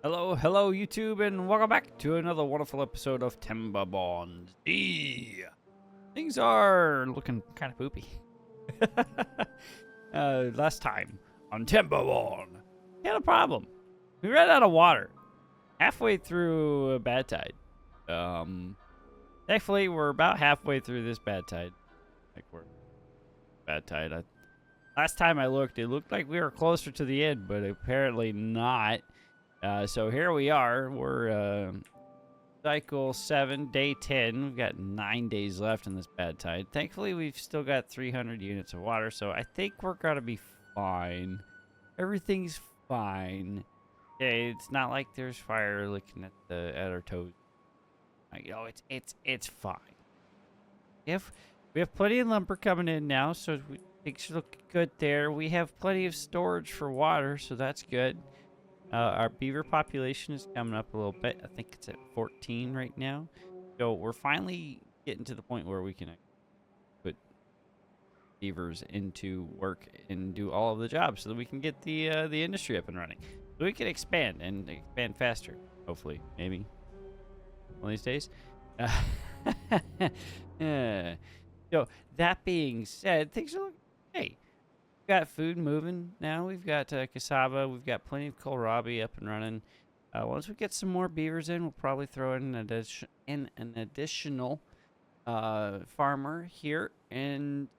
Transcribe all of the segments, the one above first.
Hello, YouTube, and welcome back to another wonderful episode of Timberborn. Things are looking kind of poopy. Last time on Timberborn, we had a problem. We ran out of water halfway through a bad tide. Thankfully, we're about halfway through this bad tide. Last time I looked, it looked like we were closer to the end, but apparently not. So here we are. We're cycle 7, day 10. We've got 9 days left in this bad tide. Thankfully, we've still got 300 units of water, so I think we're gonna be fine. Everything's fine. Okay, it's not like there's fire looking at our toes. Like, oh, it's fine. We have plenty of lumber coming in now, so things look good there. We have plenty of storage for water, so that's good. Our beaver population is coming up a little bit. I think it's at 14 right now. So we're finally getting to the point where we can put beavers into work and do all of the jobs so that we can get the industry up and running. So we can expand and expand faster. Hopefully, maybe one of these days. So that being said, things are looking hey. Got food moving now. We've got cassava. We've got plenty of kohlrabi up and running. Once we get some more beavers in, we'll probably throw in an additional farmer here, and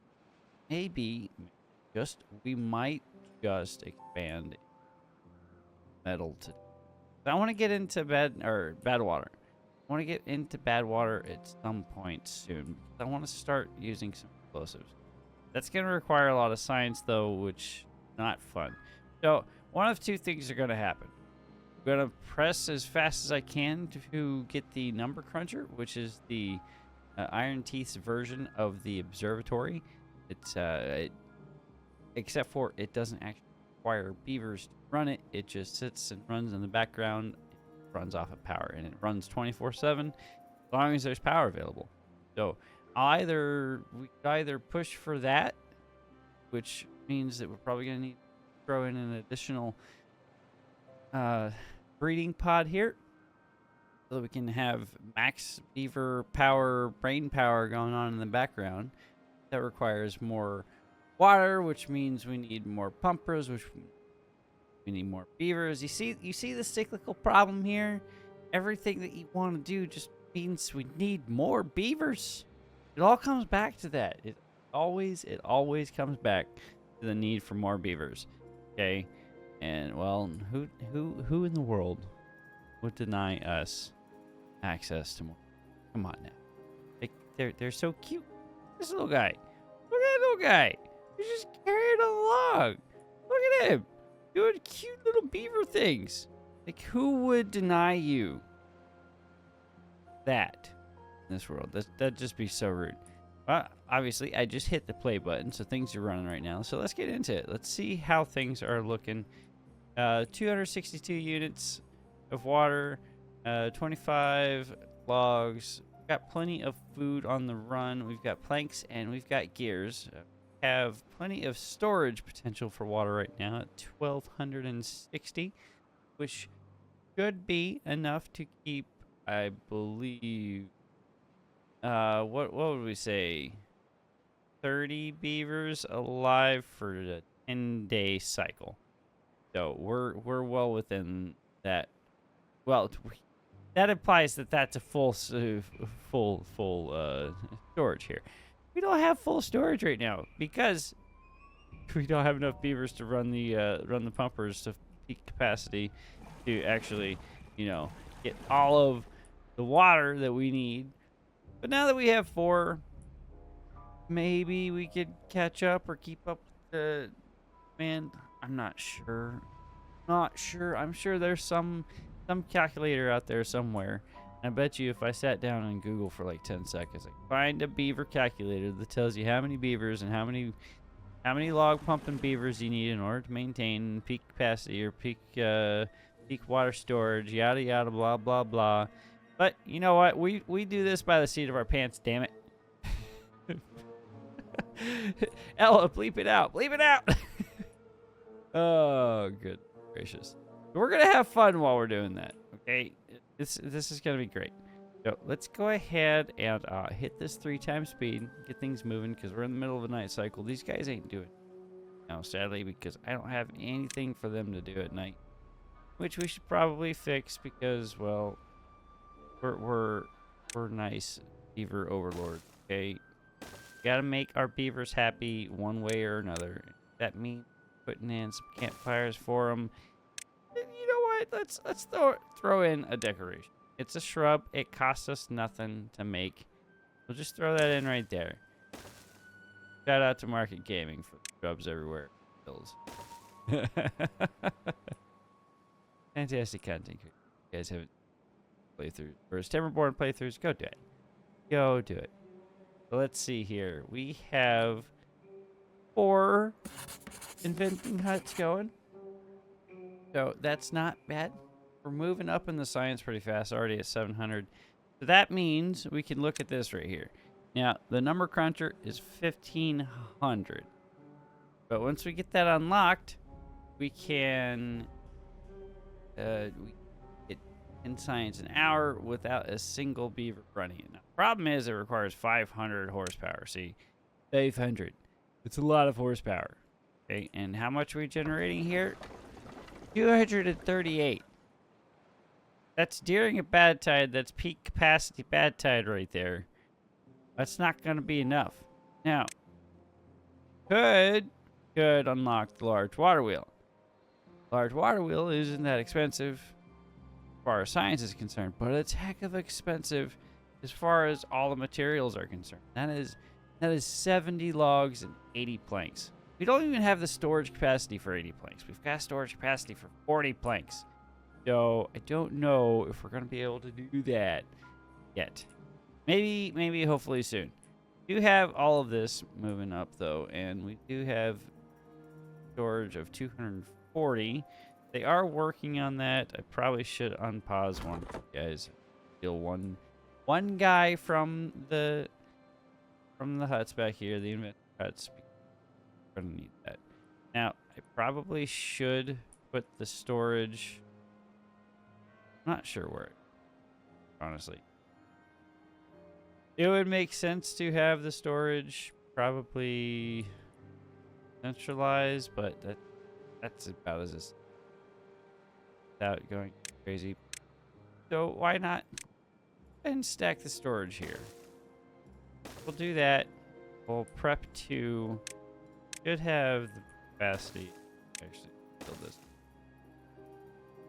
maybe we might just expand metal to. I want to get into bad water. I want to get into bad water at some point soon. I want to start using some explosives. That's going to require a lot of science, though, which is not fun. So one of two things are going to happen. I'm going to press as fast as I can to get the number cruncher, which is the Iron Teeth's version of the observatory. It's except for it doesn't actually require beavers to run it. It just sits and runs in the background. It runs off of power, and it runs 24/7 as long as there's power available. So we could either push for that, which means that we're probably going to need to throw in an additional breeding pod here so that we can have max beaver power, brain power going on in the background. That requires more water, which means we need more pumpers, which we need more beavers. You see the cyclical problem here? Everything that you want to do just means we need more beavers. It all comes back to that. It always comes back to the need for more beavers. Okay, and well, who in the world would deny us access to more? Come on now, they're so cute. This little guy, look at that little guy. He's just carrying along. Look at him doing cute little beaver things. Like, who would deny you that? This world, that'd just be so rude. Well, obviously I just hit the play button, so things are running right now. So let's get into it. Let's see how things are looking. 262 units of water, 25 logs. We've got plenty of food on the run. We've got planks and we've got gears. We have plenty of storage potential for water right now at 1,260, which should be enough to keep, I believe, what would we say, 30 beavers alive for a 10-day cycle. So we're well within that. Well, that implies that that's a full storage here. We don't have full storage right now because we don't have enough beavers to run the pumpers to peak capacity to actually, get all of the water that we need. But now that we have 4, maybe we could catch up or keep up with the man. I'm not sure. I'm sure there's some calculator out there somewhere. I bet you if I sat down and Google for like 10 seconds, I could find a beaver calculator that tells you how many beavers and how many log pumping beavers you need in order to maintain peak capacity or peak water storage, yada yada, blah blah blah. But you know what? We do this by the seat of our pants, damn it. Ella, bleep it out. Bleep it out. Oh, good gracious. we're gonna have fun while we're doing that. Okay, this is gonna be great. So let's go ahead and hit this 3x speed, get things moving, because we're in the middle of a night cycle. These guys ain't doing it now, sadly, because I don't have anything for them to do at night, which we should probably fix because, well, we're nice beaver overlords. Okay, gotta make our beavers happy one way or another. That means putting in some campfires for them. You know what? Let's throw in a decoration. It's a shrub. It costs us nothing to make. We'll just throw that in right there. Shout out to Market Gaming for shrubs everywhere. Hills. Fantastic content. You guys have playthroughs. Whereas Timberborn playthroughs, go do it. Go do it. So let's see here. We have 4 inventing huts going. So that's not bad. We're moving up in the science pretty fast, already at 700. So that means we can look at this right here. Now, the number cruncher is 1,500. But once we get that unlocked, we can we get 10 science an hour without a single beaver running it. Now, problem is it requires 500 horsepower. See, 500. It's a lot of horsepower. Okay, and how much are we generating here? 238. That's during a bad tide. That's peak capacity bad tide right there. That's not going to be enough. Now, could unlock the large water wheel. Large water wheel isn't that expensive as far as science is concerned, but it's heck of expensive as far as all the materials are concerned. That is 70 logs and 80 planks. We don't even have the storage capacity for 80 planks. We've got storage capacity for 40 planks. So I don't know if we're going to be able to do that yet. Maybe hopefully soon. We do have all of this moving up, though, and we do have storage of 240. They are working on that. I probably should unpause one for you guys. Steal one guy from the huts back here, the inventory huts. We're gonna need that. Now, I probably should put the storage. I'm not sure where, honestly. It would make sense to have the storage probably centralized, but that's about as this without going crazy. So why not and stack the storage here? We'll do that. We'll prep 2. Should have the capacity. Actually, build this.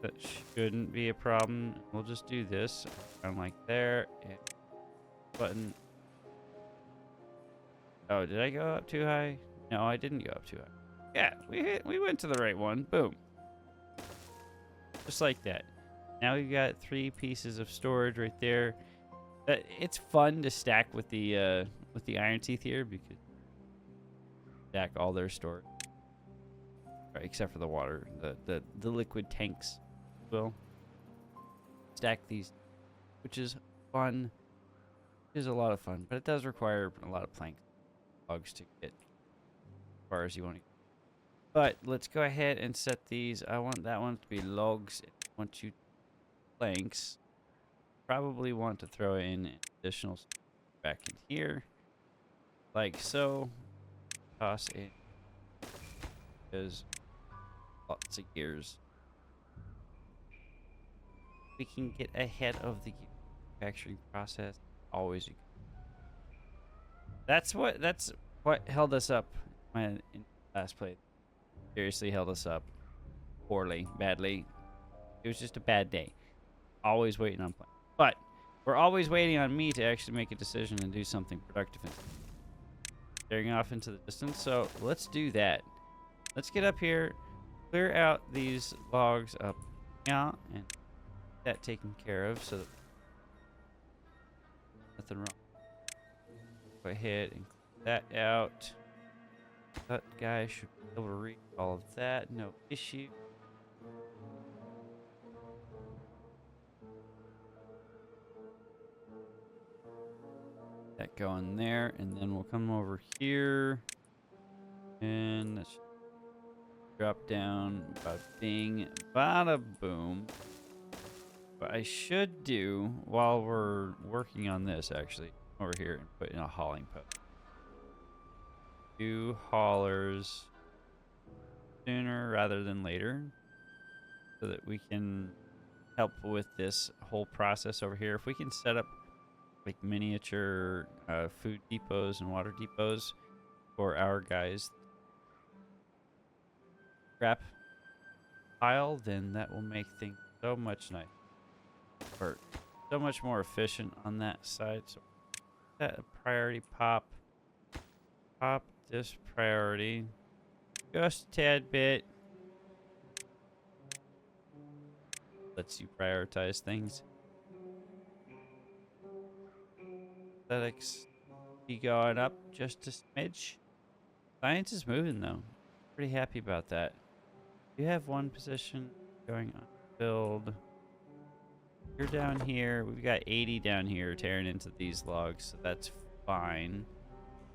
That shouldn't be a problem. We'll just do this around like there. And button. Oh, did I go up too high? No, I didn't go up too high. Yeah, we went to the right one. Boom. Just like that. Now we've got 3 pieces of storage right there. It's fun to stack with the iron teeth here because stack all their storage, right, except for the water, the liquid tanks. Will stack these, which is fun. It is a lot of fun, but it does require a lot of plank logs to get as far as you want to. But let's go ahead and set these. I want that one to be logs. I want you planks. Probably want to throw in additional back in here, like so. Toss in because lots of gears. We can get ahead of the manufacturing process. Always. That's what held us up in last play. Seriously held us up poorly, badly. It was just a bad day. Always waiting on play. But we're always waiting on me to actually make a decision and do something productive. Staring off into the distance. So let's do that. Let's get up here, clear out these logs up, yeah, and that taken care of so that nothing wrong. Go ahead and clear that out. That guy should be able to read all of that, no issue. That going there, and then we'll come over here and drop down. Bada bing, bada boom. What I should do while we're working on this, actually, over here and put in a hauling post. 2 haulers sooner rather than later, so that we can help with this whole process over here. If we can set up like miniature food depots and water depots for our guys scrap pile, then that will make things so much nicer, or so much more efficient on that side. So that priority pop this priority just a tad bit. Lets you prioritize things. Aesthetics be going up just a smidge. Science is moving though. Pretty happy about that. You have one position going on build. You're down here. We've got 80 down here tearing into these logs, so that's fine.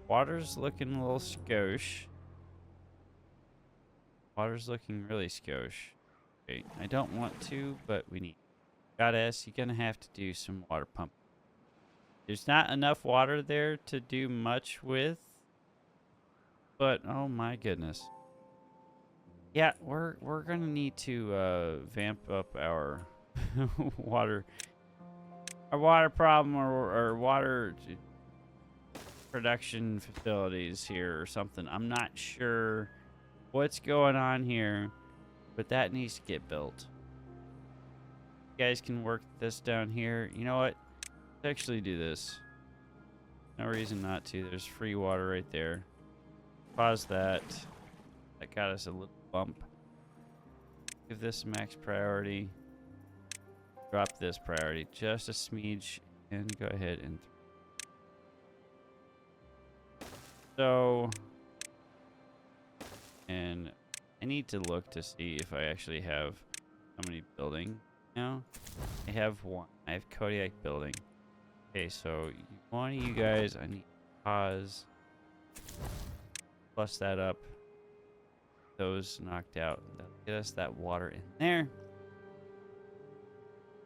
Water's looking a little skosh. Water's looking really skosh. Okay, I don't want to, but we need. Goddess, you're gonna have to do some water pump. There's not enough water there to do much with, but oh my goodness. Yeah, we're gonna need to vamp up our water problem or water production facilities here or something. I'm not sure what's going on here, but that needs to get built. You guys can work this down here. You know what? Let's actually do this. No reason not to. There's free water right there. Pause that. That got us a little bump. Give this max priority. Drop this priority just a smidge and go ahead and so, and I need to look to see if I actually have how many building now. I have 1. I have Kodiak building. Okay, so one of you guys, I need to pause. Plus that up. Those knocked out. That'll get us that water in there.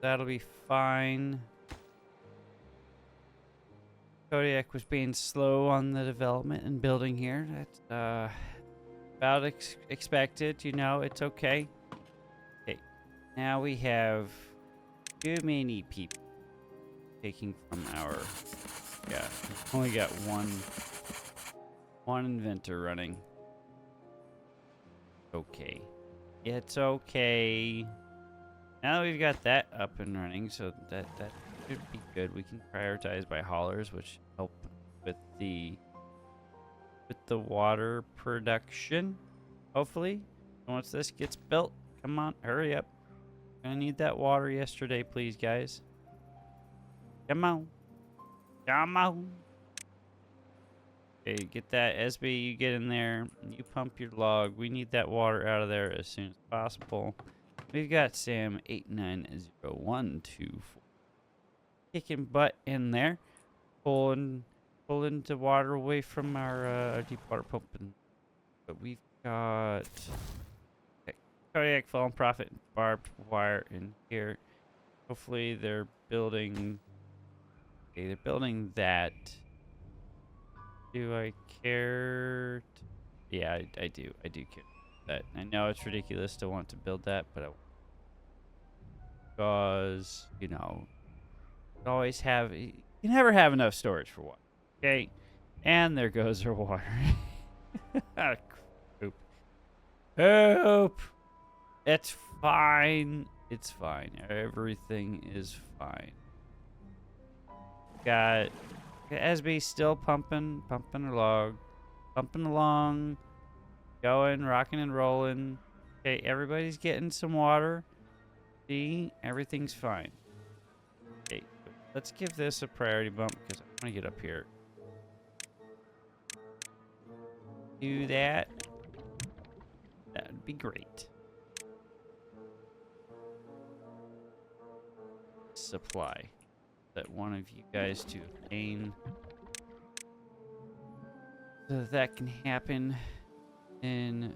That'll be fine. Kodiak was being slow on the development and building here. That's about expected. You know, it's okay. Okay, now we have too many people taking from our. Yeah, we've only got one inventor running. Okay, it's okay. Now that we've got that up and running, so that should be good. We can prioritize by haulers, which help with the water production. Hopefully, once this gets built, come on, hurry up. I need that water yesterday, please, guys. Come on, come on. Okay, get that SB. You get in there. You pump your log. We need that water out of there as soon as possible. We've got Sam 890124 kicking butt in there, pulling the water away from our deep water pumping. But we've got Kodiak, Fallen Prophet, and barbed wire in here. Hopefully they're building. Okay, they're building that. Do I care? Yeah, I do. I do care. That I know it's ridiculous to want to build that, but because you know, you always have, you never have enough storage for water. Okay, and there goes our water. Poop. Poop. It's fine. It's fine. Everything is fine. Got SB still pumping her log, pumping along. Going, rocking and rolling. Okay, everybody's getting some water. See, everything's fine. Okay, let's give this a priority bump because I want to get up here. Do that. That would be great. Supply. That one of you guys to obtain. So that can happen in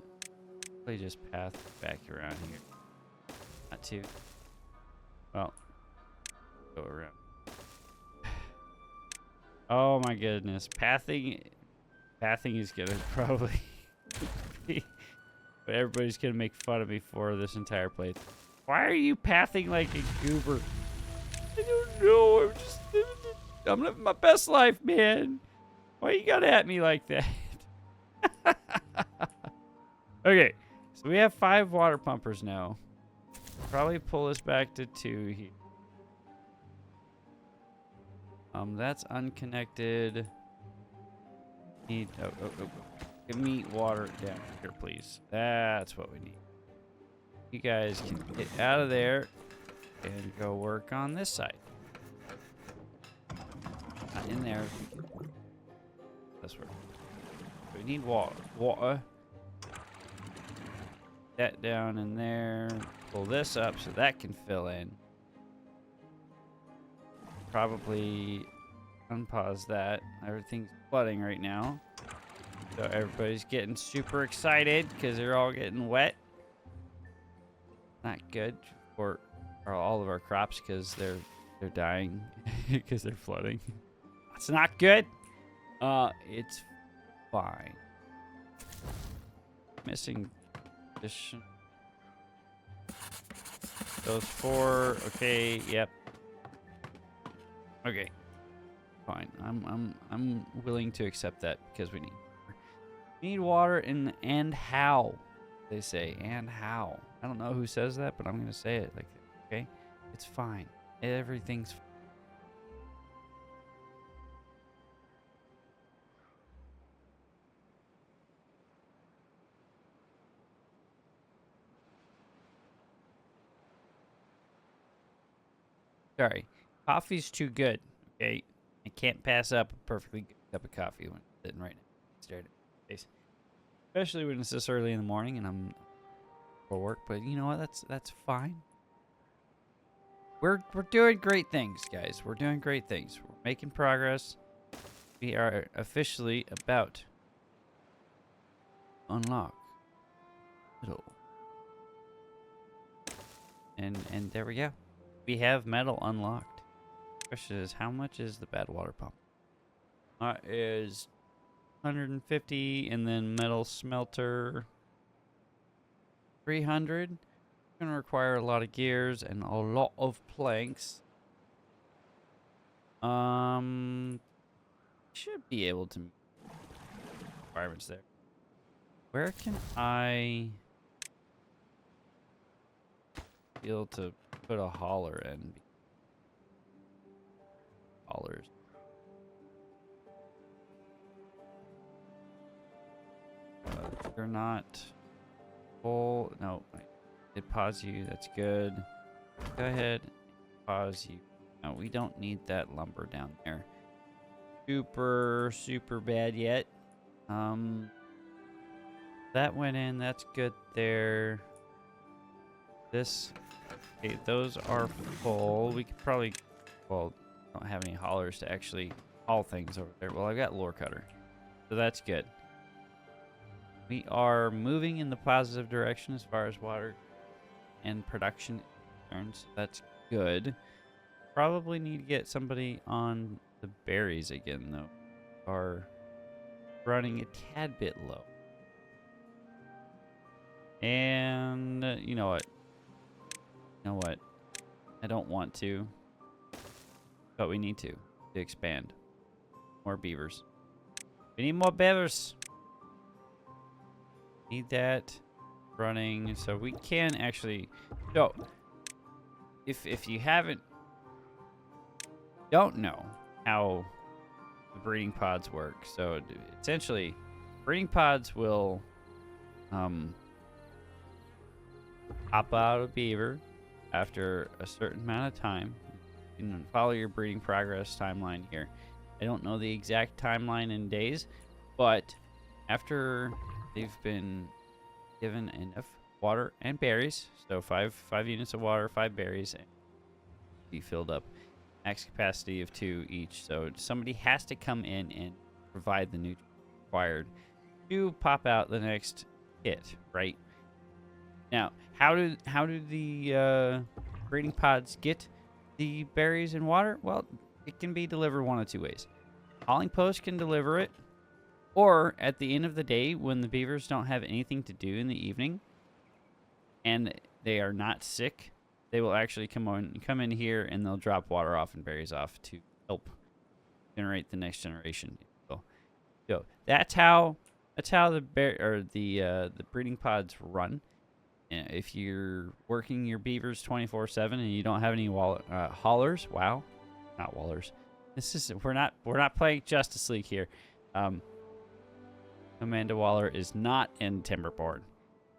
Probably just path back around here. Not too. Well, go around. Oh my goodness, pathing is gonna probably be, but everybody's gonna make fun of me for this entire place. Why are you pathing like a goober? I don't know. I'm living my best life, man. Why you gotta at me like that? Okay, so we have 5 water pumpers now. Probably pull this back to 2 here. That's unconnected. Need give me water down here, please. That's what we need. You guys can get out of there and go work on this side. Not in there. That's where we need water. Water. That down in there. Pull this up so that can fill in. Probably unpause that. Everything's flooding right now. So everybody's getting super excited because they're all getting wet. Not good for all of our crops because they're dying because they're flooding. It's not good. It's fine. Missing this. Those 4. Okay. Yep. Okay. Fine. I'm willing to accept that because we need water and how. They say and how. I don't know who says that, but I'm gonna say it like that. Okay? It's fine. Everything's fine. Sorry. Coffee's too good. Okay? I can't pass up a perfectly good cup of coffee when I'm sitting right now. Staring at my face. Especially when it's this early in the morning and I'm for work, but you know what? That's fine. We're doing great things, guys. We're doing great things. We're making progress. We are officially about to unlock metal. And there we go. We have metal unlocked. Question is, how much is the bad water pump? Is 150, and then metal smelter 300. Gonna require a lot of gears and a lot of planks. Should be able to meet requirements there. Where can I be able to put a hauler in? Haulers. They're not full. No, I did pause you. That's good. Go ahead. Pause you. No, we don't need that lumber down there. Super bad yet. That went in. That's good there. This. Okay, those are full. We could probably. Well, don't have any haulers to actually haul things over there. Well, I've got lure cutter, so that's good. We are moving in the positive direction as far as water and production concerns. That's good. Probably need to get somebody on the berries again, though. Are running a tad bit low. And you know what? You know what? I don't want to, but we need to expand. More beavers. We need more beavers. Need that running so we can actually. So if you don't know how the breeding pods work, so essentially breeding pods will pop out a beaver after a certain amount of time. You can follow your breeding progress timeline here. I don't know the exact timeline in days, but after they've been given enough water and berries, so five units of water, 5 berries, and be filled up. Max capacity of 2 each. So somebody has to come in and provide the nutrients required to pop out the next kit, right? Now, how do the breeding pods get the berries and water? Well, it can be delivered one of two ways. Hauling post can deliver it, or at the end of the day, when the beavers don't have anything to do in the evening, and they are not sick, they will actually come in here and they'll drop water off and berries off to help generate the next generation. So that's how the breeding pods run. If you're working your beavers 24/7 and you don't have any haulers, wow, not wallers. We're not playing Justice League here. Amanda Waller is not in Timberborn.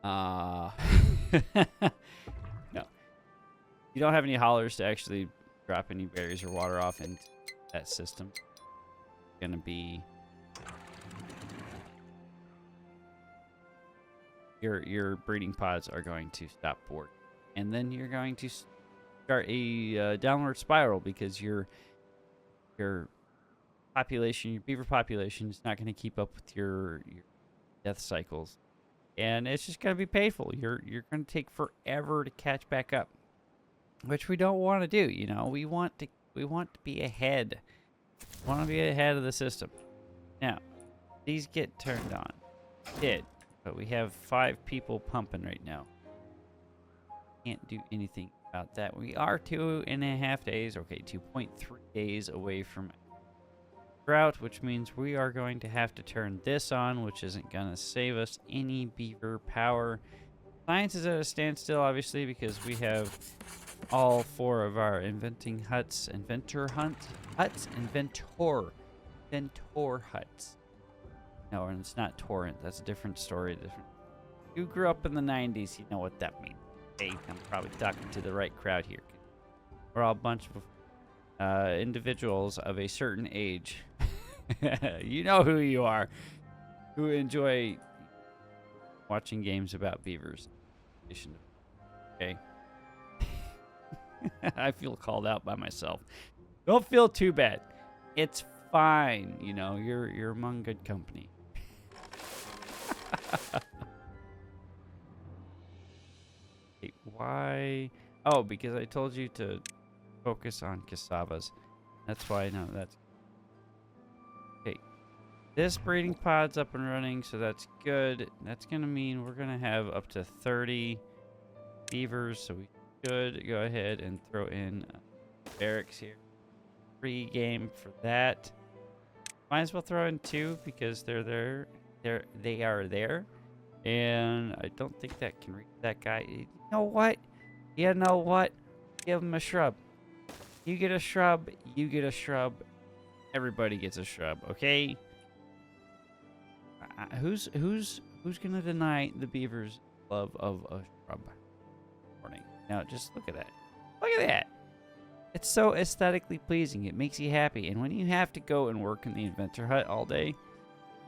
No, you don't have any haulers to actually drop any berries or water off into that system. It's gonna be your breeding pods are going to stop working, and then you're going to start a downward spiral because your population, your beaver population, is not going to keep up with your death cycles, and it's just going to be painful. You're going to take forever to catch back up, which we don't want to do. You know, we want to be ahead. We want to be ahead of the system. Now, these get turned on. Did. But we have 5 people pumping right now. Can't do anything about that. We are 2.5 days, okay, 2.3 days away from drought, which means we are going to have to turn this on, which isn't going to save us any beaver power. Science is at a standstill, obviously, because we have all 4 of our inventor huts. No, and it's not torrent. That's a different story. You grew up in the 90s. You know what that means. Hey, I'm probably talking to the right crowd here. We're all a bunch of individuals of a certain age. You know who you are. Who enjoy watching games about beavers. Okay. I feel called out by myself. Don't feel too bad. It's fine. You know, you're among good company. Wait, why? Oh, because I told you to focus on cassavas. That's why. No, that's okay. This breeding pod's up and running, so that's good. That's gonna mean we're gonna have up to 30 beavers, so we should go ahead and throw in barracks here. Free game for that. Might as well throw in 2 because they're there. They are there, and I don't think that can reach that guy. You know what? You know what? Give him a shrub. You get a shrub. You get a shrub. Everybody gets a shrub. Okay. Who's gonna deny the beavers' love of a shrub? Morning. Now just look at that. Look at that. It's so aesthetically pleasing. It makes you happy. And when you have to go and work in the inventor hut all day,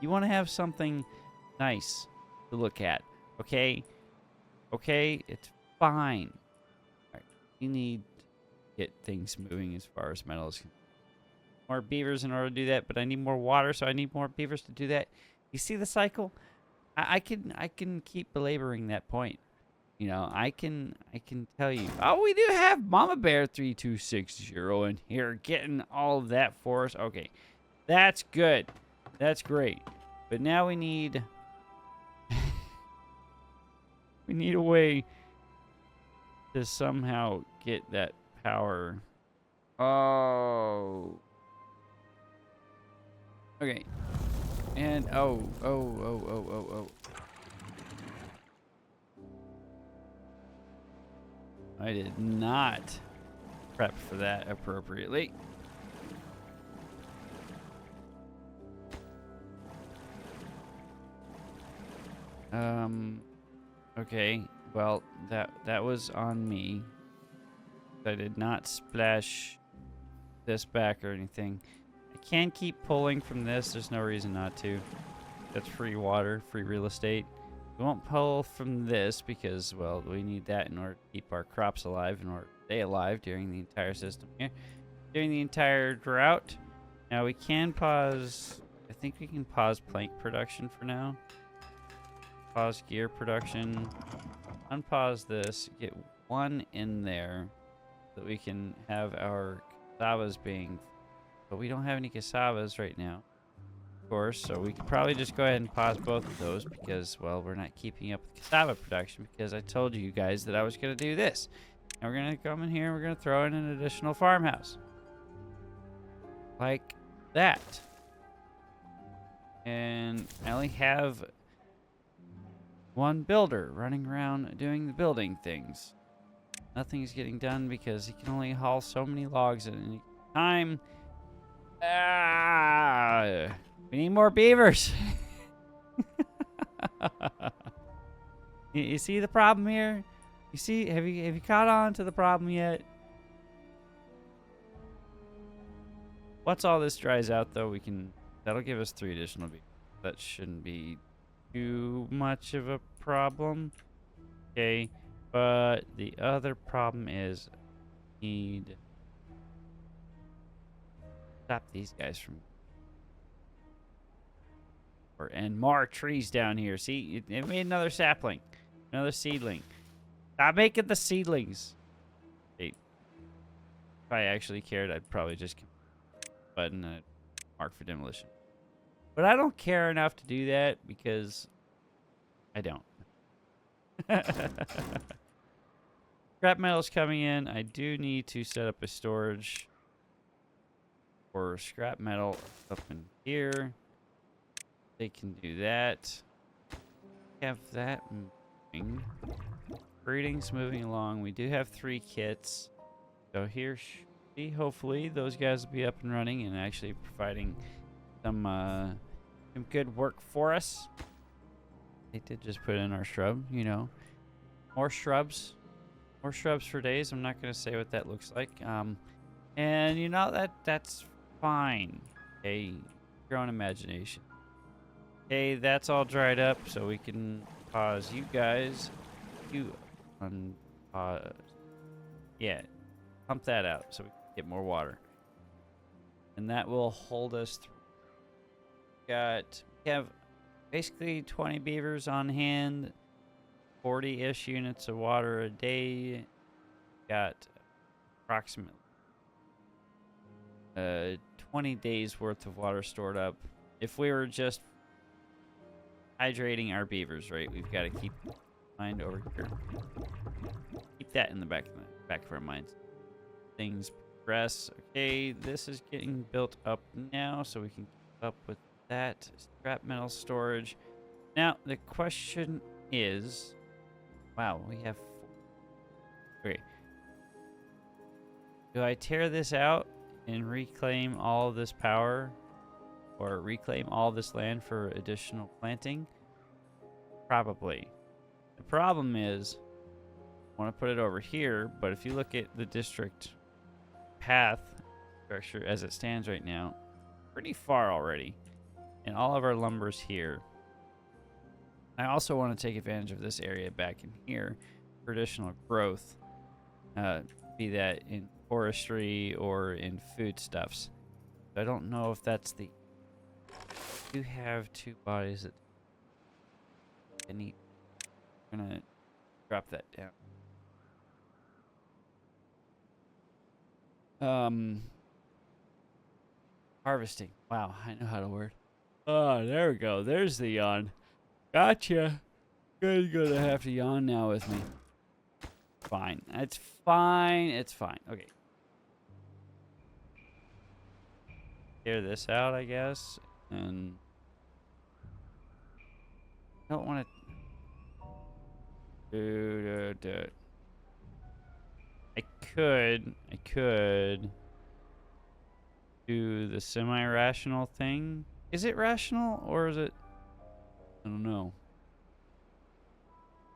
you want to have something nice to look at. Okay? Okay? It's fine. All right. You need to get things moving as far as metal is concerned. More beavers in order to do that, but I need more water, so I need more beavers to do that. You see the cycle? I can keep belaboring that point. You know, I can tell you. Oh, we do have Mama Bear 3260 in here getting all of that for us. Okay, that's good. That's great. But now we need a way to somehow get that power. Oh. Okay. And oh. I did not prep for that appropriately. Okay. Well, that was on me. I did not splash this back or anything. I can keep pulling from this. There's no reason not to. That's free water, free real estate. We won't pull from this because, well, we need that in order to keep our crops alive, in order to stay alive during the entire system here. During the entire drought. Now we can pause. I think we can pause plank production for now. Pause gear production. unpause this, get one in there so that we can have our cassavas being... But we don't have any cassavas right now, of course, so we could probably just go ahead and pause both of those because, well, we're not keeping up with cassava production because I told you guys that I was going to do this. And we're going to come in here and we're going to throw in an additional farmhouse. Like that. And I only have one builder running around doing the building things. Nothing's getting done because he can only haul so many logs at any time. We need more beavers. You see the problem here? You see? Have you caught on to the problem yet? Once all this dries out, though, we can. That'll give us 3 additional beavers. That shouldn't be too much of a problem. Okay, but the other problem is need stop these guys from and more trees down here. See, it made another sapling, another seedling. Stop making the seedlings. Hey, if I actually cared, I'd probably just button and mark for demolition. But I don't care enough to do that because I don't. Scrap metal's coming in. I do need to set up a storage for scrap metal up in here. They can do that. Have that moving. Breeding's moving along. We do have 3 kits. So here should be, hopefully, those guys will be up and running and actually providing some good work for us. They did just put in our shrub, you know. More shrubs. More shrubs for days. I'm not going to say what that looks like. And, you know, that's fine. Okay, your own imagination. Okay, that's all dried up, so we can pause you guys. You unpause. Yeah, pump that out so we can get more water. And that will hold us through. We have basically 20 beavers on hand, 40-ish units of water a day. Got approximately 20 days worth of water stored up. If we were just hydrating our beavers, right, we've got to keep in mind over here. Keep that in the back of our minds. Things progress. Okay, this is getting built up now, so we can keep up with that. Scrap metal storage. Now the question is, wow, we have 4. Okay. Do I tear this out and reclaim all of this power, or reclaim all this land for additional planting? Probably. The problem is, I want to put it over here, but if you look at the district path structure as it stands right now, pretty far already. And all of our lumber's here. I also want to take advantage of this area back in here for additional growth, be that in forestry or in foodstuffs. I don't know if that's the... You have 2 bodies that I need. I'm gonna drop that down. Harvesting. Wow, I know how to word. Oh, there we go. There's the yawn. Gotcha. You're gonna have to yawn now with me. Fine. It's fine. It's fine. Okay. Clear this out, I guess. And I don't want to do it. I could do the semi-rational thing. Is it rational or is it? I don't know.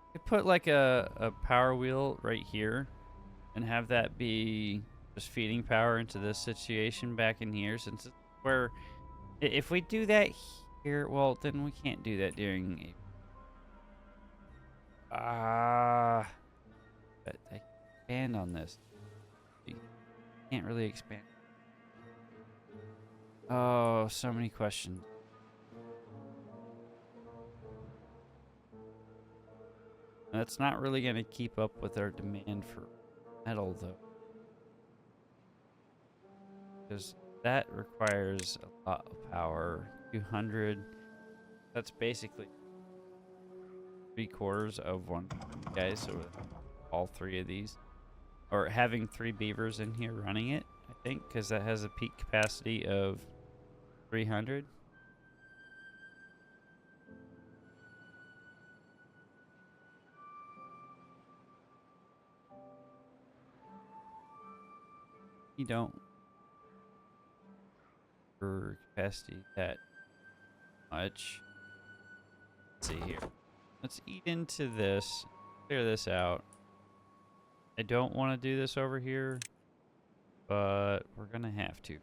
I could put like a power wheel right here and have that be just feeding power into this situation back in here, since it's where if we do that here, well, then we can't do that during but I can expand on this. You can't really expand. Oh, so many questions. That's not really going to keep up with our demand for metal, though. Because that requires a lot of power. 200. That's basically 3/4 of one, guys. So all 3 of these. Or having 3 beavers in here running it, I think, because that has a peak capacity of 300. You don't for capacity that much. Let's see here. Let's eat into this. Clear this out. I don't want to do this over here, but we're gonna have to.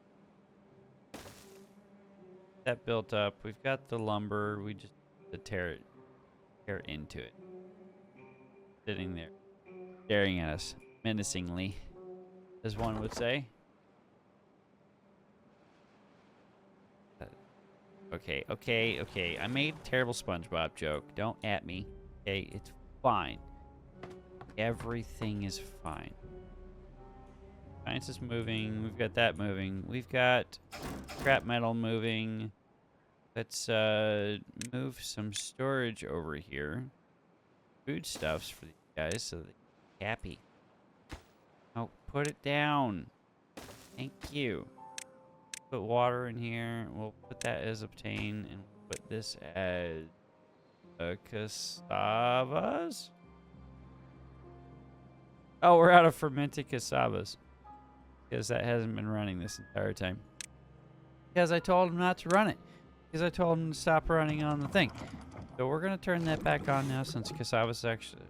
That built up. We've got the lumber. We just have to tear into it. Sitting there, staring at us menacingly, as one would say. Okay. I made a terrible SpongeBob joke. Don't at me. Okay, it's fine. Everything is fine. Science is moving. We've got that moving. We've got scrap metal moving. Let's move some storage over here. Foodstuffs for these guys so they're happy. Oh, put it down. Thank you. Put water in here. We'll put that as obtain, and we'll put this as cassavas. Oh, we're out of fermented cassavas because that hasn't been running this entire time. Because I told him not to run it. Because I told him to stop running on the thing. So we're gonna turn that back on now since cassavas actually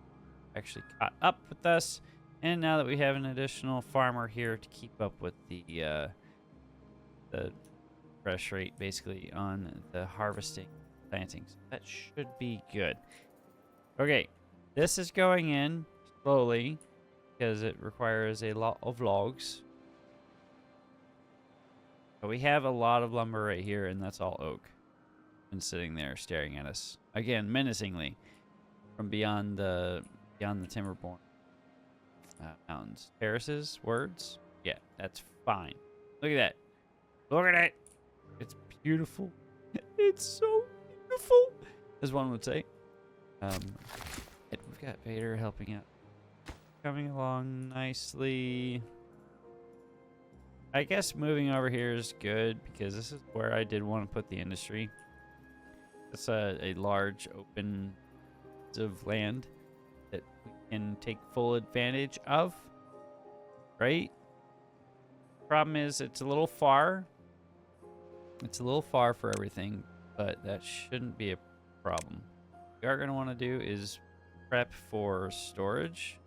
caught up with us, and now that we have an additional farmer here to keep up with the fresh rate basically on the harvesting plantings. That should be good. Okay, this is going in slowly because it requires a lot of logs. But we have a lot of lumber right here, and that's all oak. And sitting there staring at us again menacingly from beyond the Timberborn mountains. Terraces, words, yeah, that's fine. Look at that. Look at it. It's beautiful. It's so beautiful, as one would say. We've got Vader helping out. Coming along nicely. I guess moving over here is good because this is where I did want to put the industry. It's a large open of land that we can take full advantage of, right? Problem is it's a little far. It's a little far for everything, but that shouldn't be a problem. What we are going to want to do is prep for storage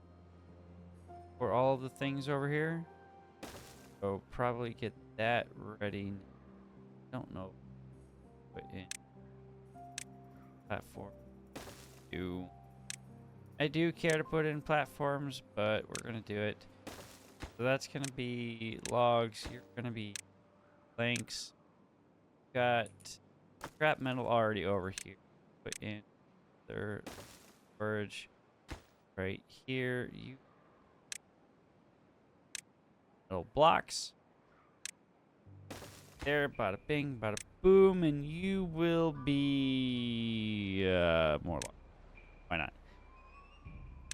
for all of the things over here. So probably get that ready. Don't know. Put in platform. I do care to put in platforms, but we're gonna do it. So that's gonna be logs. You're gonna be planks. Got scrap metal already over here. Put in their storage right here. You little blocks. There, bada bing, bada boom, and you will be more log. Why not?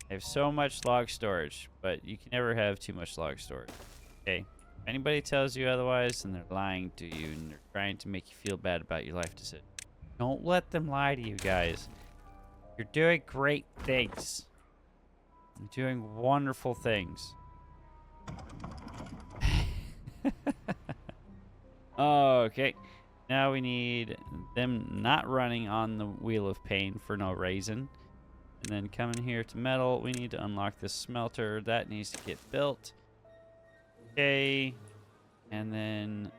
I have so much log storage, but you can never have too much log storage. Okay. If anybody tells you otherwise, then they're lying to you and they're trying to make you feel bad about your life decision. Don't let them lie to you guys. You're doing great things. You're doing wonderful things. Okay. Now we need them not running on the Wheel of Pain for no reason. And then coming here to metal, we need to unlock this smelter. That needs to get built. Okay. And then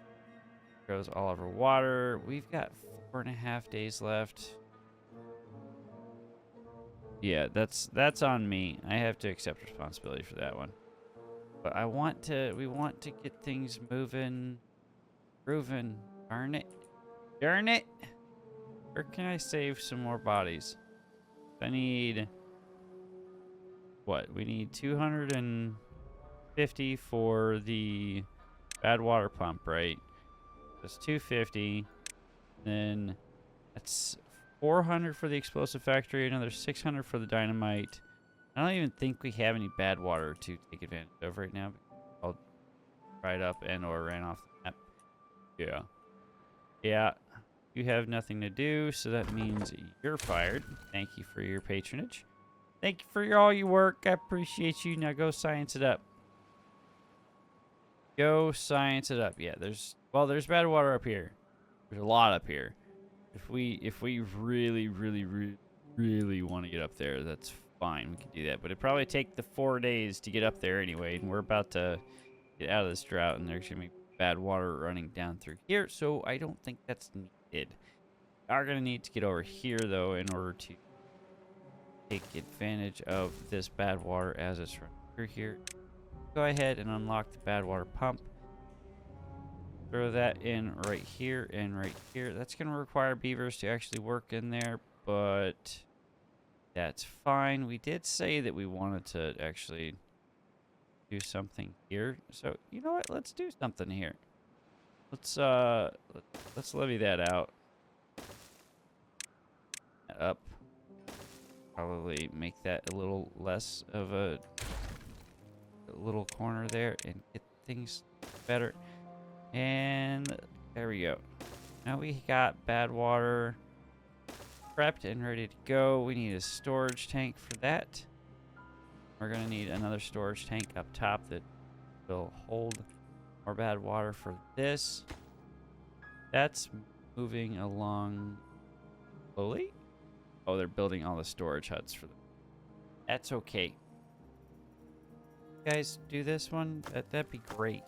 goes all over water. We've got 4.5 days left. Yeah, that's on me. I have to accept responsibility for that one. But we want to get things moving. Grooving. Darn it. Darn it. Where can I save some more bodies? I need what? We need 250 for the bad water pump, right? That's 250. Then that's 400 for the explosive factory, another 600 for the dynamite. I don't even think we have any bad water to take advantage of right now. I'll dried up and or ran off the map. Yeah. Yeah. You have nothing to do, so that means you're fired. Thank you for your patronage. Thank you for all your work. I appreciate you. Now go science it up. Go science it up. Yeah, there's bad water up here. There's a lot up here. If we really want to get up there, that's fine. We can do that. But it'd probably take the 4 days to get up there anyway, and we're about to get out of this drought, and there's gonna be bad water running down through here, so I don't think that's needed. We are gonna need to get over here though in order to take advantage of this bad water as it's running through here. Go ahead and unlock the bad water pump. Throw that in right here and right here. That's going to require beavers to actually work in there, but that's fine. We did say that we wanted to actually do something here. So, you know what? Let's do something here. Let's levy that out. Up. Probably make that a little less of a little corner there and get things better. And there we go. Now we got bad water prepped and ready to go. We need a storage tank for that. We're going to need another storage tank up top that will hold more bad water for this. That's moving along slowly. Oh, they're building all the storage huts for them. That's okay. You guys do this one? That'd be great.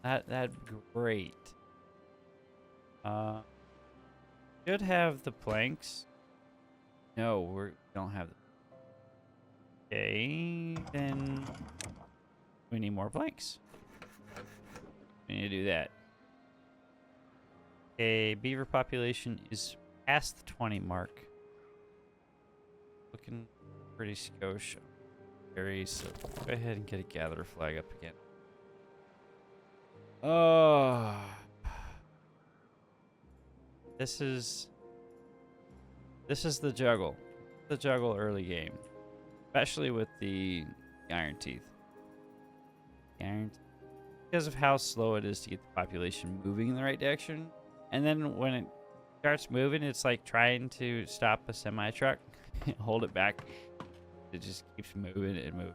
That'd be great. Should have the planks. No, we don't have them. Okay, then we need more planks. We need to do that. Okay, beaver population is past the 20 mark. Looking pretty skosh. So go ahead and get a gatherer flag up again. Oh, this is the juggle. The juggle early game, especially with the iron teeth. Because of how slow it is to get the population moving in the right direction, and then when it starts moving, it's like trying to stop a semi truck, hold it back. It just keeps moving and moving.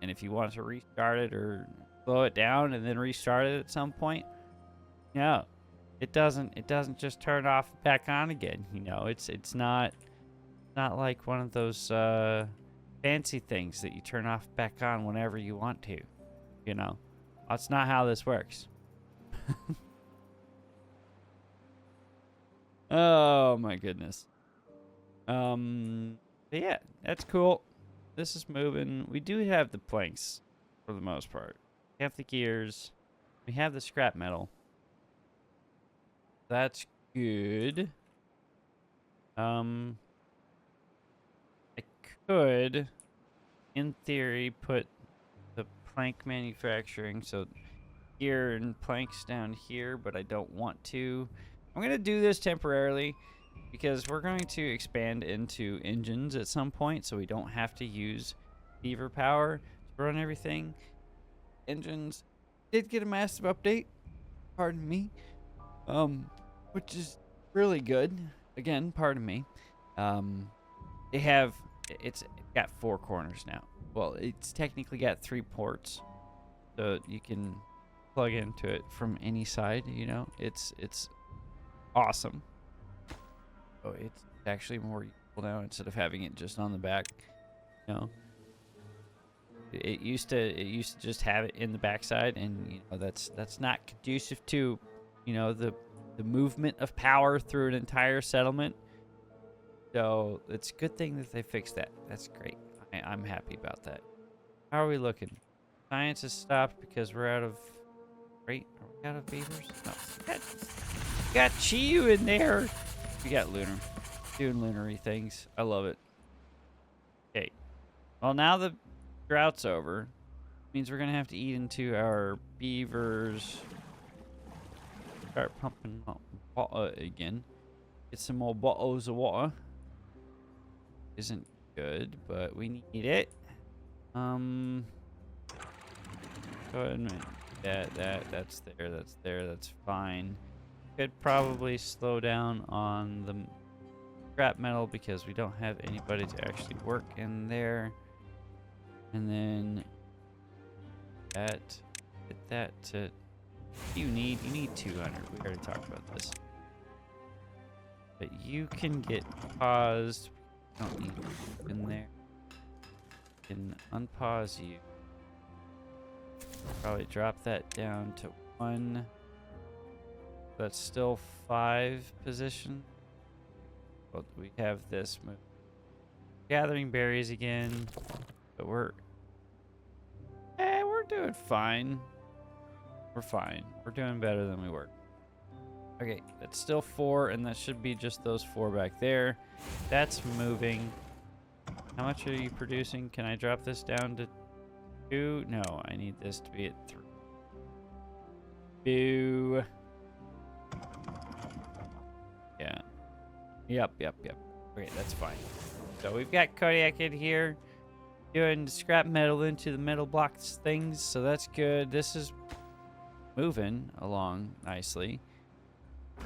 And if you want to restart it or slow it down and then restart it at some point, no, it doesn't just turn off back on again. You know, it's not like one of those fancy things that you turn off back on whenever you want to. You know, that's not how this works. Oh my goodness. But yeah, that's cool. This is moving. We do have the planks for the most part. We have the gears. We have the scrap metal. That's good. I could, in theory, put the plank manufacturing, so gear and planks down here, but I don't want to. I'm going to do this temporarily because we're going to expand into engines at some point, so we don't have to use beaver power to run everything. Engines did get a massive update, pardon me, which is really good. Again, pardon me. It's got 4 corners now. Well, it's technically got 3 ports, so you can plug into it from any side. You know, it's awesome. So it's actually more useful now instead of having it just on the back. You know, it used to just have it in the backside, and you know that's not conducive to, you know, the movement of power through an entire settlement. So it's a good thing that they fixed that. That's great. I'm happy about that. How are we looking? Science has stopped because we're out of... Right? Are we out of beavers? No. We got Chiyu in there. We got Lunar. Doing lunary things. I love it. Okay. Well, now the drought's over. Means we're gonna have to eat into our beavers. Start pumping water again. Get some more bottles of water. Isn't good, but we need it. Go ahead and that's there, that's fine. Could probably slow down on the scrap metal because we don't have anybody to actually work in there. And then get that to you need 200. We already talked about this. But you can get paused. Don't need you in there. Can unpause you. Probably drop that down to 1. That's still 5 position. But we have this move. Gathering berries again. But we're doing fine. We're fine. We're doing better than we were. Okay, that's still 4, and that should be just those 4 back there. That's moving. How much are you producing? Can I drop this down to 2? No, I need this to be at 3. Boo. Yeah. Yep. Okay, that's fine. So we've got Kodiak in here doing scrap metal into the metal blocks things, so that's good. This is moving along nicely.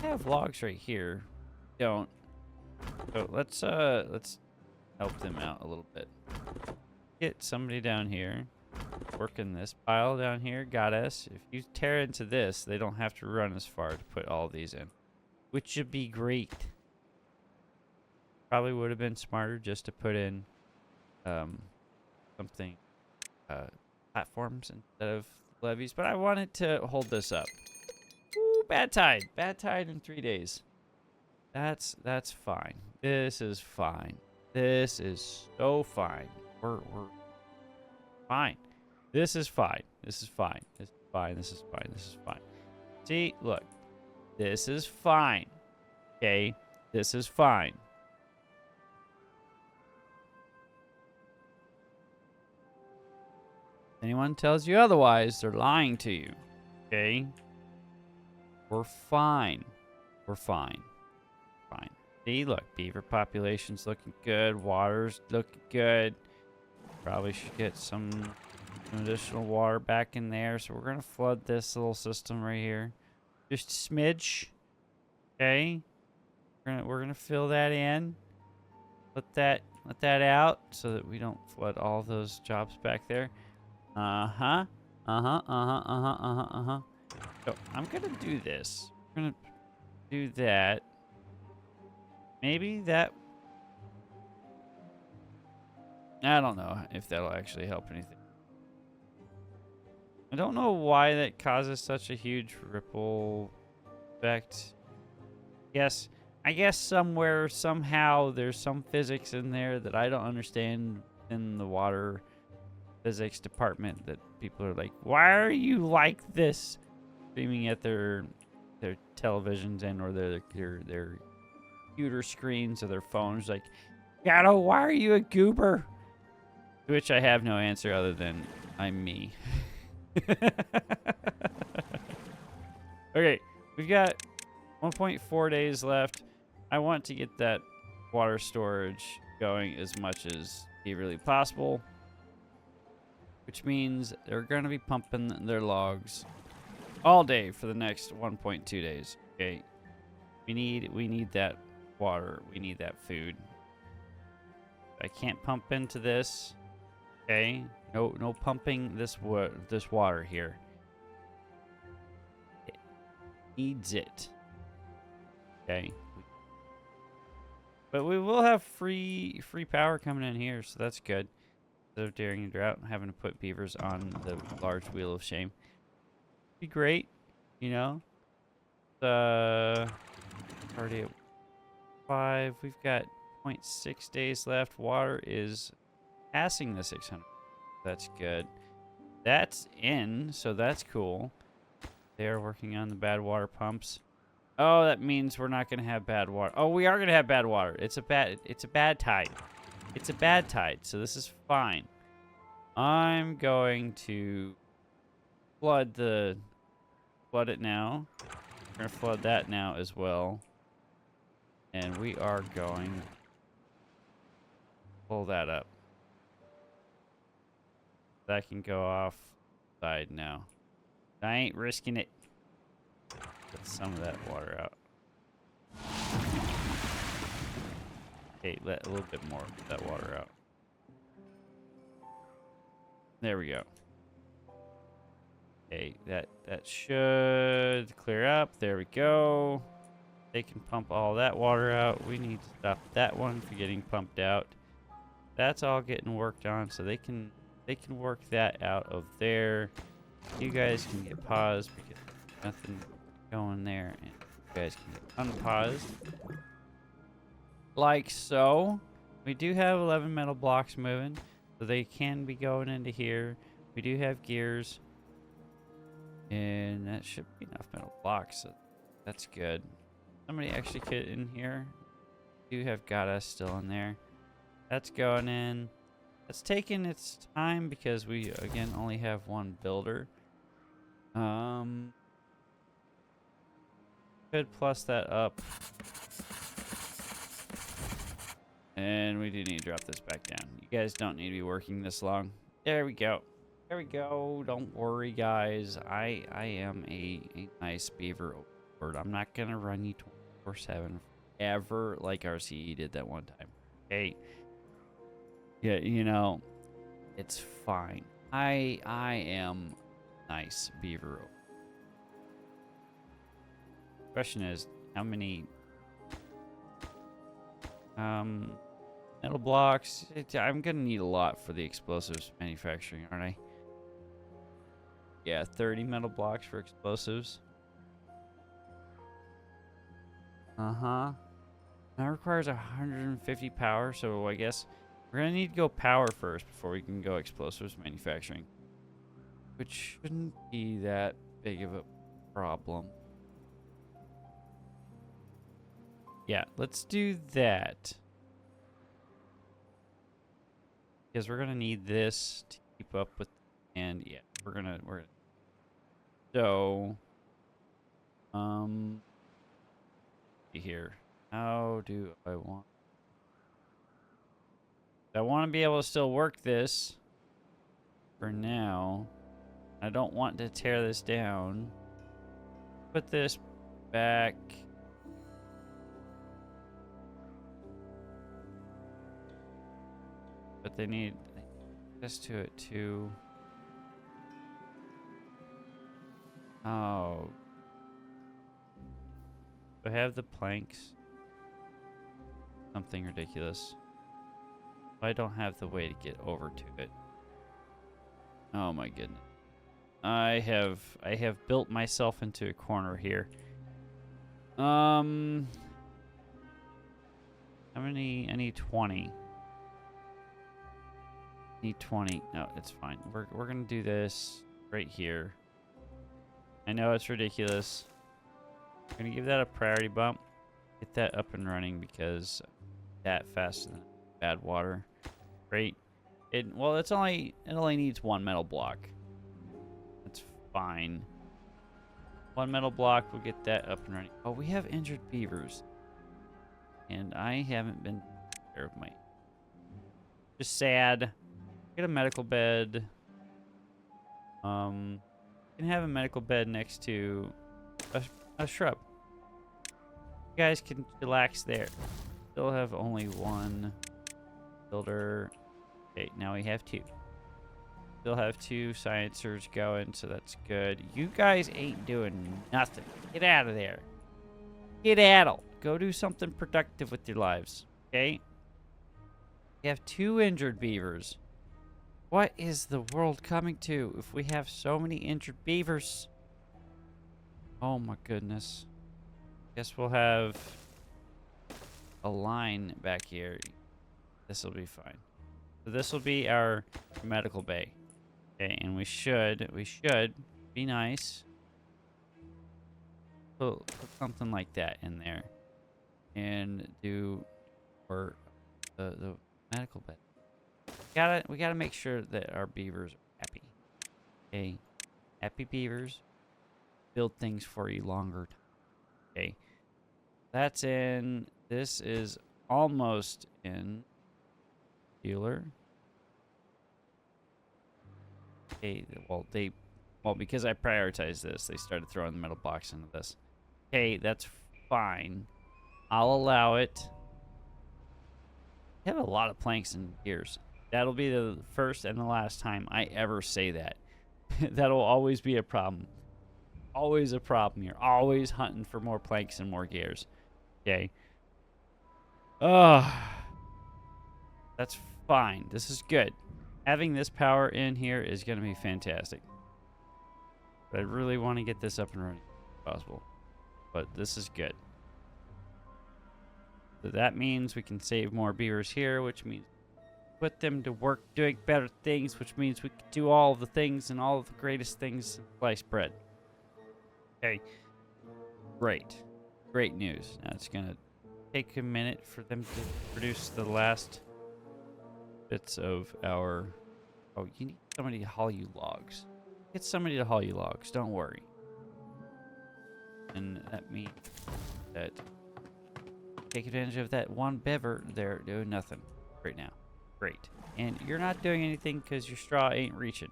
I have logs right here. Don't. So let's help them out a little bit. Get somebody down here. Working this pile down here. Got us. If you tear into this, they don't have to run as far to put all these in. Which should be great. Probably would have been smarter just to put in something platforms instead of levees, but I wanted to hold this up. Ooh, bad tide in 3 days. That's fine. This is fine. This is so fine. We're fine. This is fine. This is fine. This is fine. This is fine. This is fine. See, look. This is fine. Okay? This is fine. Anyone tells you otherwise, they're lying to you. Okay? We're fine. We're fine. Fine. See, look, beaver population's looking good. Water's looking good. Probably should get some additional water back in there. So we're gonna flood this little system right here. Just a smidge. Okay? We're gonna fill that in. Let that out so that we don't flood all those jobs back there. So I'm gonna do this. We're gonna do that. Maybe that. I don't know if that'll actually help anything. I don't know why that causes such a huge ripple effect. Yes, I guess somewhere, somehow, there's some physics in there that I don't understand in the water physics department that people are like, why are you like this? Screaming at their televisions and or their computer screens or their phones like, Gato, why are you a goober? To which I have no answer other than I'm me. Okay, we've got 1.4 days left. I want to get that water storage going as much as really possible, which means they're going to be pumping their logs all day for the next 1.2 days. Okay, we need that water. We need that food. I can't pump into this. Okay, no pumping this water here. It needs it. Okay, but we will have free power coming in here, so that's good. Instead of during a drought, having to put beavers on the large wheel of shame. Be great, you know. Already at 5. We've got 0.6 days left. Water is passing the 600. That's good. That's in, so that's cool. They're working on the bad water pumps. Oh, that means we're not gonna have bad water. Oh, we are gonna have bad water. It's a bad tide. It's a bad tide, so this is fine. I'm going to flood it now. We're gonna flood that now as well. And we are going to pull that up. That can go off side now. I ain't risking it. Get some of that water out. Okay, let a little bit more of that water out. There we go. Okay, that should clear up. There we go. They can pump all that water out. We need to stop that one from getting pumped out. That's all getting worked on, so they can work that out of there. You guys can get paused because there's nothing going there, and you guys can get unpaused. Like so. We do have 11 metal blocks moving, so they can be going into here. We do have gears, and that should be enough metal blocks, so that's good. Somebody actually get in here. We do have got us still in there. That's going in. It's taking its time because we again only have one builder. Could plus that up. And we do need to drop this back down. You guys don't need to be working this long. There we go. There we go. Don't worry, guys. I am a nice beaver overlord. I'm not going to run you 24/7 ever like RCE did that one time. Hey. Yeah, you know, it's fine. I am nice beaver. Question is, how many metal blocks? I'm gonna need a lot for the explosives manufacturing, aren't I? Yeah, 30 metal blocks for explosives. That requires 150 power, so I guess we're gonna need to go power first before we can go explosives manufacturing, which shouldn't be that big of a problem. Yeah, let's do that. Because we're gonna need this to keep up with, and yeah, we're gonna so here. How do I want? I want to be able to still work this for now. I don't want to tear this down. Put this back. But they need access to it too. Oh. Do I have the planks? Something ridiculous. I don't have the way to get over to it. Oh my goodness. I have built myself into a corner here. How many? I need 20. Need 20. No, it's fine. We're gonna do this right here. I know it's ridiculous. I'm gonna give that a priority bump. Get that up and running because that faster than bad water. Great. It only needs one metal block. That's fine. One metal block, we'll get that up and running. Oh, we have injured beavers. And I haven't been taking care of my. Just sad. Get a medical bed. You can have a medical bed next to a shrub. You guys can relax there. Still have only one builder. Okay, now we have two. Still have two sciencers going, so that's good. You guys ain't doing nothing. Get out of there. Get addled. Go do something productive with your lives. Okay? We have 2 injured beavers. What is the world coming to if we have so many injured beavers? Oh my goodness. Guess we'll have a line back here. This will be fine. So this will be our medical bay. Okay, and we should be nice. Put something like that in there. And do for the medical bed. We gotta make sure that our beavers are happy. Okay, happy beavers build things for you longer. Okay, that's in. This is almost in. Healer. Okay, well, because I prioritized this, they started throwing the metal blocks into this. Okay, that's fine. I'll allow it. I have a lot of planks and gears. That'll be the first and the last time I ever say that. That'll always be a problem. Always a problem. You're always hunting for more planks and more gears. Okay. That's fine. This is good. Having this power in here is going to be fantastic. But I really want to get this up and running if possible. But this is good. So that means we can save more beavers here, which means put them to work doing better things, which means we can do all of the things and all of the greatest things in sliced bread. Okay. Great. Great news. Now it's going to take a minute for them to produce the last bits of our... Oh, you need somebody to haul you logs. Get somebody to haul you logs. Don't worry. And that means that take advantage of that one beaver. They're doing nothing right now. Great. And you're not doing anything because your straw ain't reaching.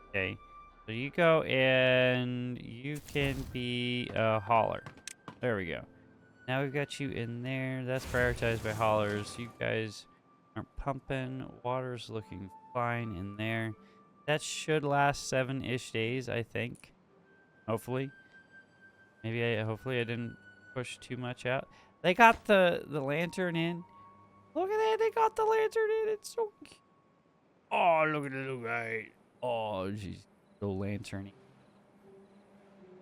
Okay. So you go and you can be a hauler. There we go. Now we've got you in there. That's prioritized by haulers. You guys aren't pumping. Water's looking fine in there. That should last 7-ish days, I think. Hopefully. Hopefully I didn't push too much out. They got the lantern in. Look at that. They got the lantern in. It's so cute. Oh, look at the little guy. Oh, jeez. The lantern.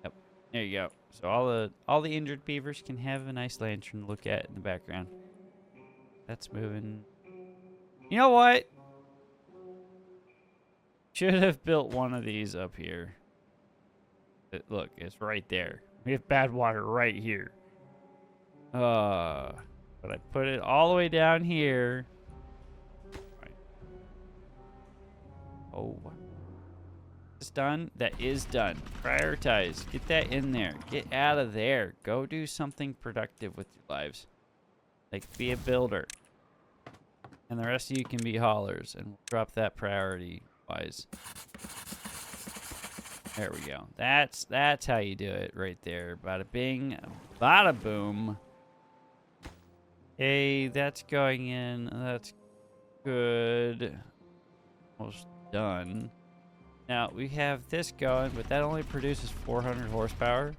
Yep. There you go. So all the injured beavers can have a nice lantern to look at in the background. That's moving. You know what? Should have built one of these up here. Look, it's right there. We have bad water right here. But I put it all the way down here. Right. Oh, it's done. That is done. Prioritize. Get that in there. Get out of there. Go do something productive with your lives. Like be a builder. And the rest of you can be haulers. And we'll drop that priority wise. There we go. That's how you do it right there. Bada bing, bada boom. Hey, that's going in. That's good. Almost done. Now, we have this going, but that only produces 400 horsepower.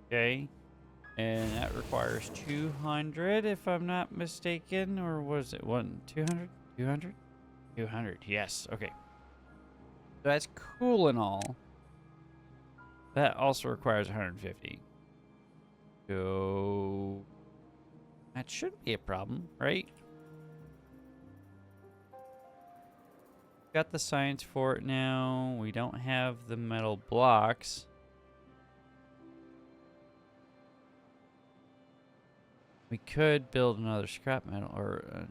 Okay. And that requires 200, if I'm not mistaken. Or was it 200? 200? 200, yes. Okay. So that's cool and all. That also requires 150. So that shouldn't be a problem, right? Got the science for it now. We don't have the metal blocks. We could build another scrap metal or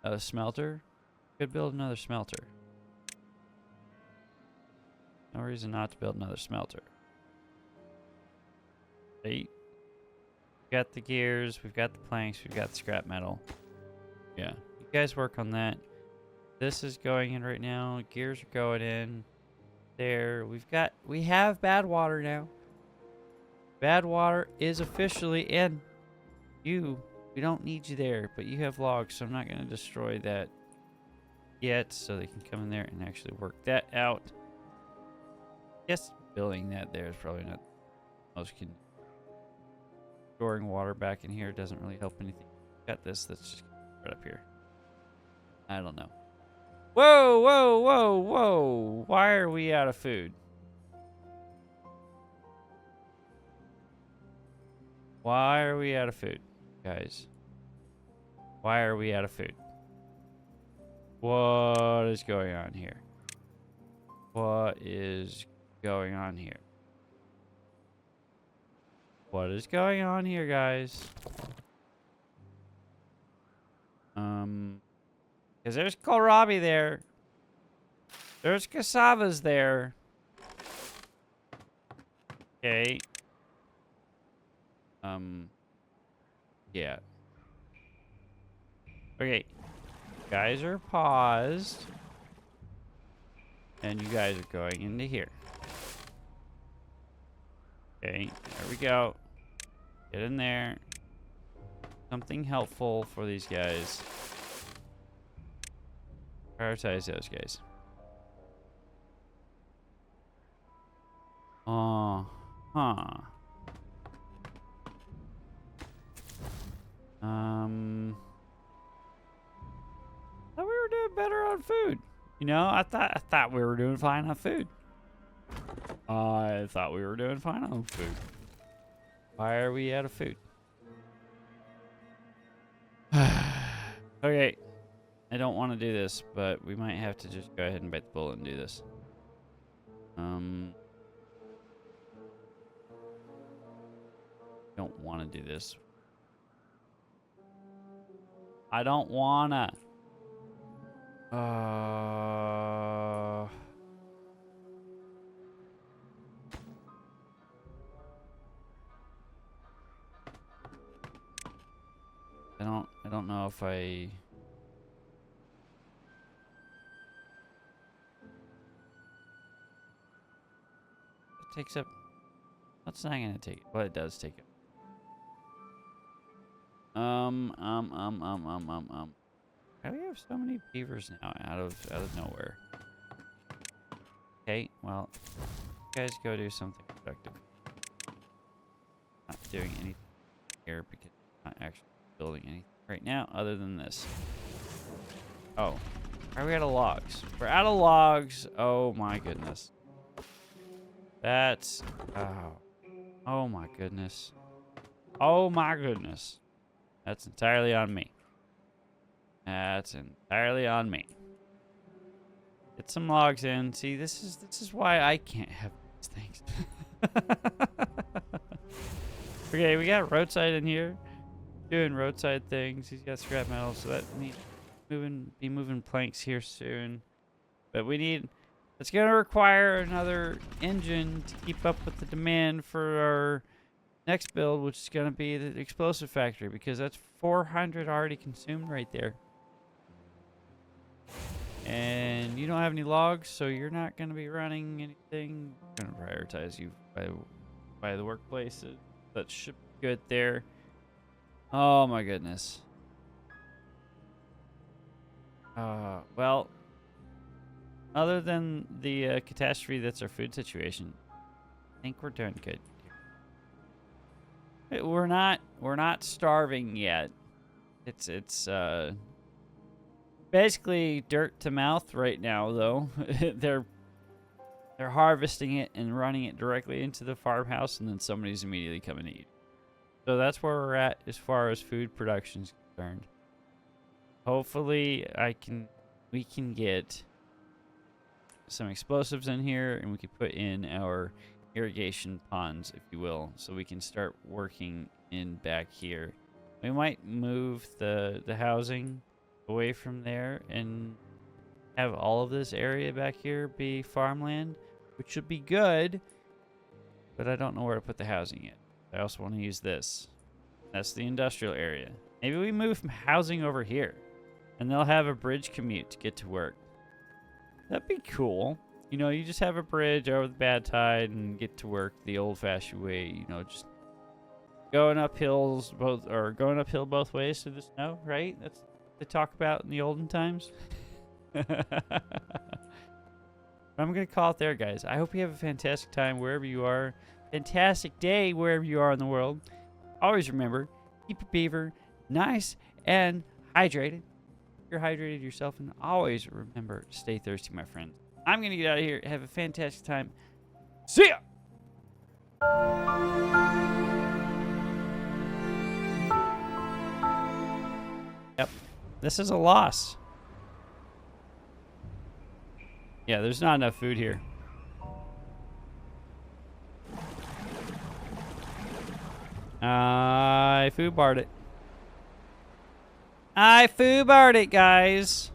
a smelter. Could build another smelter. No reason not to build another smelter. We've got the gears, we've got the planks, we've got the scrap metal. Yeah, you guys work on that. This is going in right now. Gears are going in. There, we have bad water now. Bad water is officially in. We don't need you there, but you have logs, so I'm not going to destroy that yet, so they can come in there and actually work that out. Yes, building that there is probably not most convenient. Storing water back in here doesn't really help anything. Got this that's just right up here. I don't know. Whoa, whoa, whoa, whoa. Why are we out of food? Why are we out of food, guys? Why are we out of food? What is going on here? What is going on here? What is going on here, guys? Because there's kohlrabi there. There's cassavas there. Okay. Yeah. Okay. Guys are paused. And you guys are going into here. Okay, there we go. Get in there. Something helpful for these guys. Prioritize those guys. Huh. Thought we were doing better on food. You know, I thought we were doing fine on food. I thought we were doing fine on food. Why are we out of food? Okay. I don't want to do this, but we might have to just go ahead and bite the bullet and do this. Don't want to do this. I don't wanna. I don't know if I... It takes up... That's not gonna take it. Well, it does take it. Why do we have so many beavers now out of nowhere? Okay, well, you guys go do something productive. Not doing anything here because I'm not actually building anything right now other than this. Oh, are we out of logs? We're out of logs. Oh my goodness. That's... Oh my goodness. Oh my goodness. That's entirely on me. That's entirely on me. Get some logs in. See, this is why I can't have these things. Okay, we got roadside in here. Doing roadside things. He's got scrap metal, so that means be moving planks here soon. But we need... It's going to require another engine to keep up with the demand for our next build, which is going to be the explosive factory, because that's 400 already consumed right there. And you don't have any logs, so you're not going to be running anything. I'm going to prioritize you by the workplaces. That should be good there. Oh my goodness. Well, other than the catastrophe that's our food situation, I think we're doing good. We're not starving yet. It's basically dirt to mouth right now, though. They're harvesting it and running it directly into the farmhouse, and then somebody's immediately coming to eat. So that's where we're at as far as food production is concerned. Hopefully, we can get some explosives in here, and we can put in our irrigation ponds, if you will, so we can start working in back here. We might move the housing away from there and have all of this area back here be farmland, which would be good, but I don't know where to put the housing yet. I also want to use this. That's the industrial area. Maybe we move from housing over here, and they'll have a bridge commute to get to work. That'd be cool. You know, you just have a bridge over the bad tide and get to work the old-fashioned way. You know, just going up hills going uphill both ways through the snow, right? That's what they talk about in the olden times. I'm going to call it there, guys. I hope you have a fantastic time wherever you are. Fantastic day wherever you are in the world. Always remember, keep your beaver nice and hydrated. You're hydrated yourself, and always remember, stay thirsty, my friends. I'm going to get out of here. Have a fantastic time. See ya! Yep. This is a loss. Yeah, there's not enough food here. I foobarred it. I foobarred it, guys.